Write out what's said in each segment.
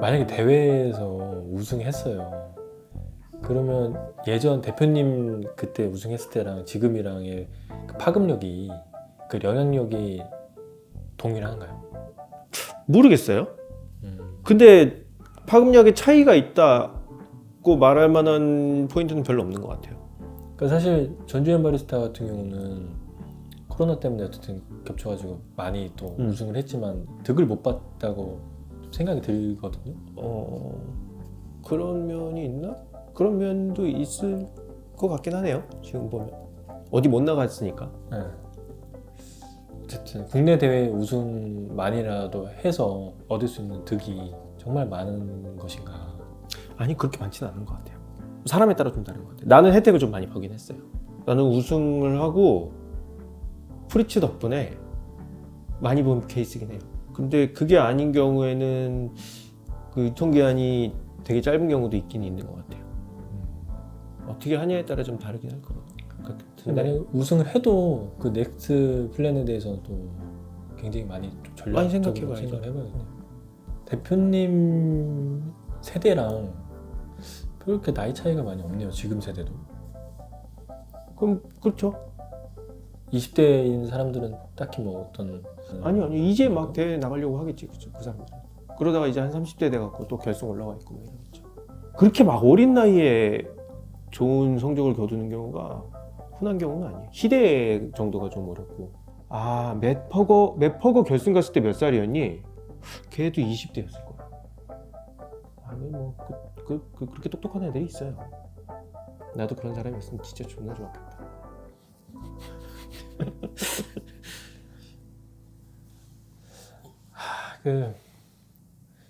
만약에 대회에서 우승했어요. 그러면 예전 대표님 그때 우승했을 때랑 지금이랑의 그 파급력이, 그 영향력이 동일한가요? 모르겠어요. 근데 파급력의 차이가 있다고 말할 만한 포인트는 별로 없는 것 같아요. 그러니까 사실 전주현 바리스타 같은 경우는 코로나 때문에 어쨌든 겹쳐가지고 많이 또 우승을 했지만 득을 못 봤다고 생각이 들거든요. 그런 면이 있나? 그런 면도 있을 것 같긴 하네요. 지금 보면 어디 못 나갔으니까. 네. 어쨌든 국내 대회 우승만이라도 해서 얻을 수 있는 득이 정말 많은 것인가? 아니 그렇게 많지는 않은 것 같아요. 사람에 따라 좀 다른 것 같아요. 나는 혜택을 좀 많이 보긴 했어요. 나는 우승을 하고 프리츠 덕분에 많이 본 케이스긴 해요. 근데 그게 아닌 경우에는 그 유통기한이 되게 짧은 경우도 있긴 있는 것 같아요. 어떻게 하냐에 따라 좀 다르긴 할 것 같은데. 만약 우승을 해도 그 넥스트 플랜에 대해서는 또 굉장히 많이 좀 많이 전략적으로 생각해봐야죠. 생각을 해봐야겠네요. 대표님 세대랑 그렇게 나이 차이가 많이 없네요. 지금 세대도. 그럼 그렇죠. 20대인 사람들은 딱히 뭐 어떤 아니 이제 막 대회 나가려고 하겠지, 그죠? 그 사람들. 그러다가 이제 한 30대 돼갖고 또 결승 올라와 있고 뭐 이러겠죠. 그렇게 막 어린 나이에 좋은 성적을 거두는 경우가 흔한 경우는 아니에요. 희대 정도가 좀 어렵고. 아, 맷퍼거 결승 갔을 때 몇 살이었니? 걔도 20대였을 거야. 아니 뭐 그렇게 똑똑한 애들이 있어요. 나도 그런 사람이었으면 진짜 존나 좋았겠다.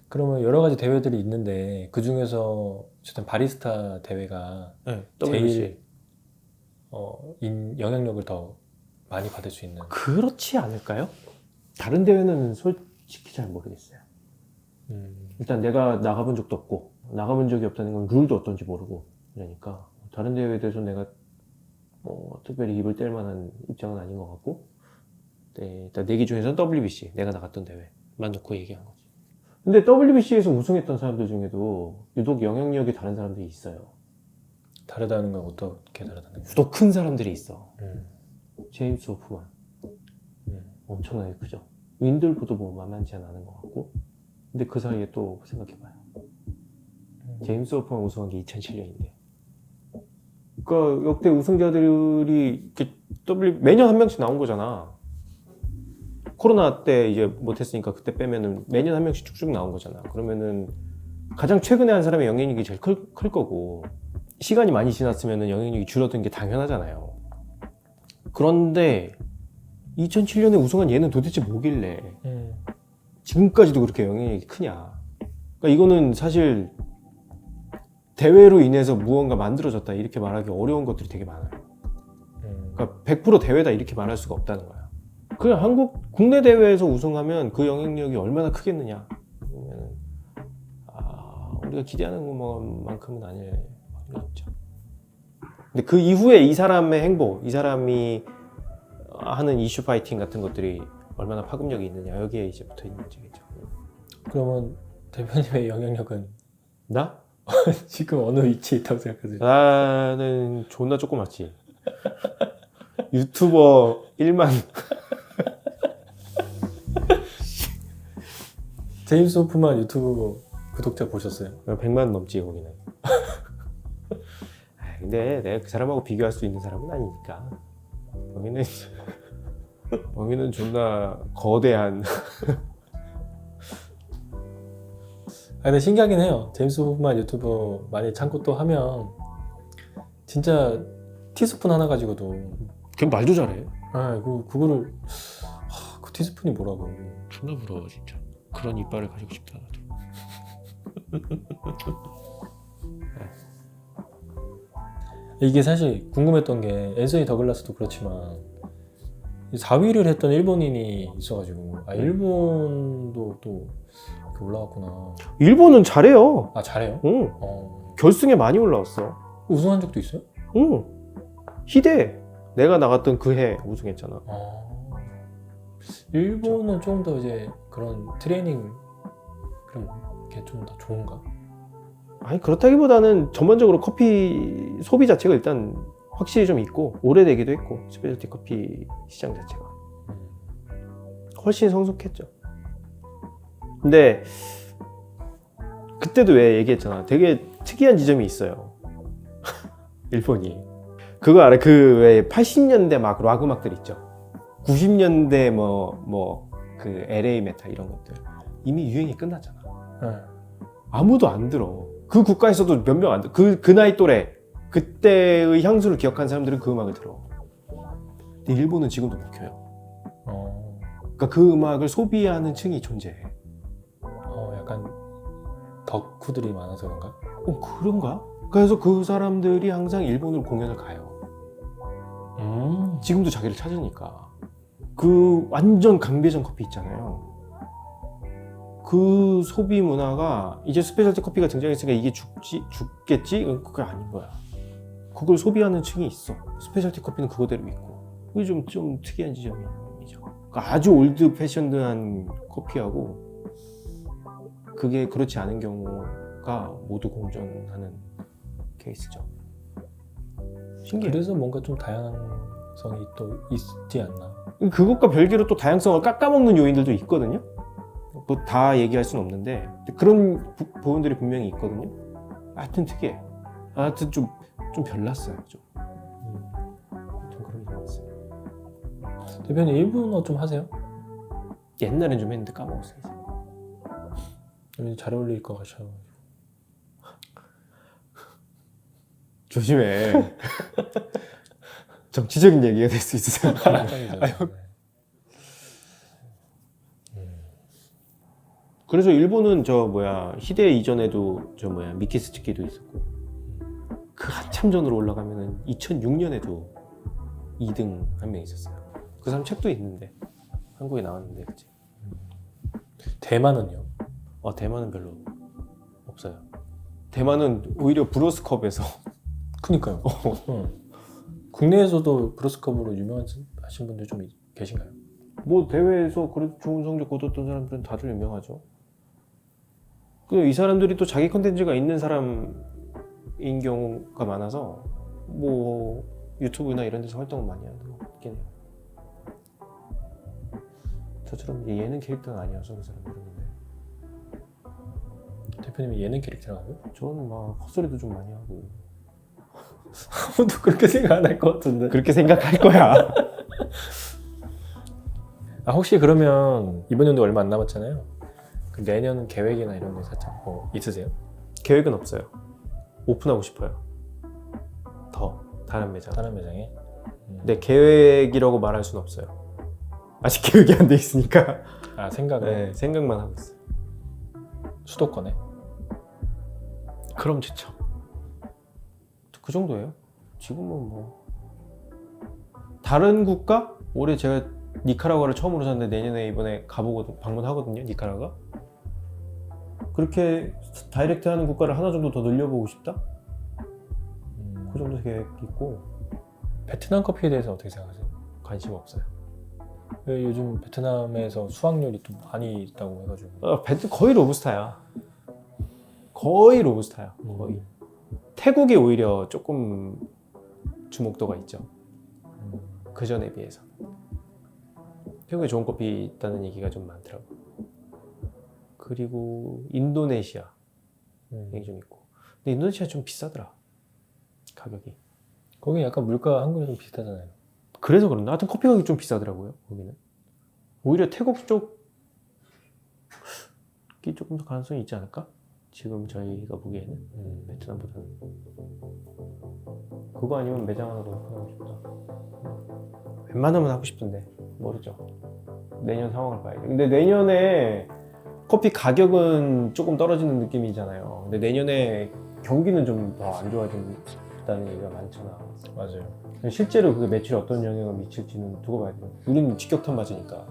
그러면 여러 가지 대회들이 있는데 그 중에서 어쨌든 바리스타 대회가 네, 제일 영향력을 더 많이 받을 수 있는. 그렇지 않을까요? 다른 대회는 솔직히 잘 모르겠어요. 일단 내가 나가본 적도 없고, 나가본 적이 없다는 건 룰도 어떤지 모르고, 그러니까 다른 대회에 대해서 내가 특별히 입을 뗄 만한 입장은 아닌 것 같고, 네, 일단 내 기준에서는 WBC, 내가 나갔던 대회만 놓고 얘기한 거지. 근데 WBC에서 우승했던 사람들 중에도 유독 영향력이 다른 사람들이 있어요. 다르다는 건 어떻게 다르다는 거예요? 유독 큰 사람들이 있어. 제임스 호프만. 엄청나게 크죠. 윈들보도 뭐 만만치 않은 것 같고. 근데 그 사이에 또 생각해봐요. 제임스 호프만 우승한 게 2007년인데. 그러니까 역대 우승자들이 매년 한 명씩 나온 거잖아. 코로나 때 이제 못했으니까 그때 빼면은 매년 한 명씩 쭉쭉 나온 거잖아. 그러면은 가장 최근에 한 사람의 영향력이 제일 클 거고, 시간이 많이 지났으면은 영향력이 줄어든 게 당연하잖아요. 그런데 2007년에 우승한 얘는 도대체 뭐길래 지금까지도 그렇게 영향력이 크냐. 그러니까 이거는 사실 대회로 인해서 무언가 만들어졌다 이렇게 말하기 어려운 것들이 되게 많아요. 그러니까 100% 대회다 이렇게 말할 수가 없다는 거야. 그냥 국내 대회에서 우승하면 그 영향력이 얼마나 크겠느냐. 그러면 우리가 기대하는 것만큼은 아닐 확률이 있죠. 근데 그 이후에 이 사람의 행보, 이 사람이 하는 이슈 파이팅 같은 것들이 얼마나 파급력이 있느냐, 여기에 이제 붙어 있는 문제겠죠. 그러면 대표님의 영향력은 나? 지금 어느 위치에 있다고 생각하세요? 나는 존나 조그맣지. 유튜버 1만. 제임스 호프만 유튜브 구독자 보셨어요? 100만 넘지 거기는. 근데 내가 그 사람하고 비교할 수 있는 사람은 아니니까. 여기는 존나 거대한. 근데 신기하긴 해요. 제임스 호프만 유튜브 많이 참고 또 하면 진짜 티스푼 하나 가지고도 걔 말도 잘해. 그거를 그 티스푼이 뭐라고. 존나 부러워 진짜. 그런 이빨을 가지고 싶다 나도. 이게 사실 궁금했던 게 앤서니 더글라스도 그렇지만 4위를 했던 일본인이 있어가지고 일본도 또 이렇게 올라갔구나. 일본은 잘해요. 잘해요? 응. 결승에 많이 올라왔어. 우승한 적도 있어요? 응. 희대. 내가 나갔던 그 해 우승했잖아. 일본은 좀 더 이제 그런 트레이닝 그런 게 좀 더 좋은가? 아니 그렇다기보다는 전반적으로 커피 소비 자체가 일단 확실히 좀 있고 오래되기도 했고 스페셜티 커피 시장 자체가 훨씬 성숙했죠. 근데 그때도 왜 얘기했잖아. 되게 특이한 지점이 있어요. 일본이. 그거 알아? 그 왜 80년대 막 락 음악들 있죠. 90년대 그 LA 메탈 이런 것들 이미 유행이 끝났잖아. 네. 아무도 안 들어. 그 국가에서도 몇 명 안 들어. 그 나이 또래 그때의 향수를 기억하는 사람들은 그 음악을 들어. 근데 일본은 지금도 못 켜요. 그러니까 그 음악을 소비하는 층이 존재해. 약간 덕후들이 많아서 그런가? 그런가? 그래서 그 사람들이 항상 일본으로 공연을 가요. 지금도 자기를 찾으니까. 그 완전 강배전 커피 있잖아요. 그 소비 문화가 이제 스페셜티 커피가 등장했으니까 이게 죽겠지? 그게 아닌 거야. 그걸 소비하는 층이 있어. 스페셜티 커피는 그거대로 있고. 그게 좀 특이한 지점이죠. 그러니까 아주 올드 패션드한 커피하고 그게 그렇지 않은 경우가 모두 공존하는 케이스죠. 신기해. 그래서 뭔가 좀 다양성이 또 있지 않나? 그것과 별개로 또 다양성을 깎아먹는 요인들도 있거든요. 뭐 다 얘기할 수는 없는데 그런 부분들이 분명히 있거든요. 하여튼 특이해. 하여튼 좀 별났어요. 좀 그런 게 있어요. 대표님 일본어 좀 하세요? 옛날엔 좀 했는데 까먹었어요. 왠지 잘 어울릴 것 같아요. 조심해. 정치적인 얘기가 될 수 있어요. 그래서 일본은 히데 이전에도 미키스츠키도 있었고 그 한참 전으로 올라가면은 2006년에도 2등 한 명 있었어요. 그 사람 책도 있는데 한국에 나왔는데 그치? 대만은요? 대만은 별로 없어요. 대만은 오히려 브로스컵에서 그니까요. 국내에서도 브로스컵으로 유명하신 분들 좀 계신가요? 뭐 대회에서 그래도 좋은 성적 거뒀던 사람들은 다들 유명하죠. 이 사람들이 또 자기 컨텐츠가 있는 사람인 경우가 많아서 뭐 유튜브나 이런 데서 활동을 많이 하는 것 같긴 해요. 저처럼 예능 캐릭터는 아니어서 그 사람들은. 대표님이 예능 캐릭터라고요? 저는 막 헛소리도 좀 많이 하고. 아무도 그렇게 생각 안 할 것 같은데. 그렇게 생각할 거야. 혹시 그러면 이번 연도 얼마 안 남았잖아요. 그 내년 계획이나 이런 거 살짝 있으세요? 계획은 없어요. 오픈하고 싶어요. 더 다른 매장. 다른 매장에? 근데 계획이라고 말할 수는 없어요. 아직 계획이 안 돼 있으니까. 생각은? 네, 생각만 하고 있어요. 수도권에? 그럼 좋죠. 그 정도예요. 지금은 뭐 다른 국가? 올해 제가 니카라과를 처음으로 샀는데 내년에 이번에 가보고 방문하거든요. 니카라과. 그렇게 다이렉트 하는 국가를 하나 정도 더 늘려보고 싶다? 그 정도 계획 있고. 베트남 커피에 대해서 어떻게 생각하세요? 관심 없어요. 왜 요즘 베트남에서 수확률이 또 많이 있다고 해가지고. 거의 로부스타야. 거의 로부스타야. 거의. 태국이 오히려 조금 주목도가 있죠. 그 전에 비해서. 태국에 좋은 커피 있다는 얘기가 좀 많더라고. 그리고 인도네시아 얘기 좀 있고. 근데 인도네시아 좀 비싸더라. 가격이. 거기 약간 물가 한국이랑 좀 비슷하잖아요. 그래서 그런가? 하여튼 커피 가격이 좀 비싸더라고요. 거기는. 오히려 태국 쪽이 조금 더 가능성이 있지 않을까? 지금 저희가 보기에는 베트남보다는. 그거 아니면 매장 하나 더 오픈하고 싶다. 웬만하면 하고 싶은데 모르죠. 내년 상황을 봐야 돼. 근데 내년에 커피 가격은 조금 떨어지는 느낌이잖아요. 근데 내년에 경기는 좀 더 안 좋아진다는 얘기가 많잖아. 맞아요. 실제로 그게 매출에 어떤 영향을 미칠지는 두고 봐야 돼요. 우리는 직격탄 맞으니까.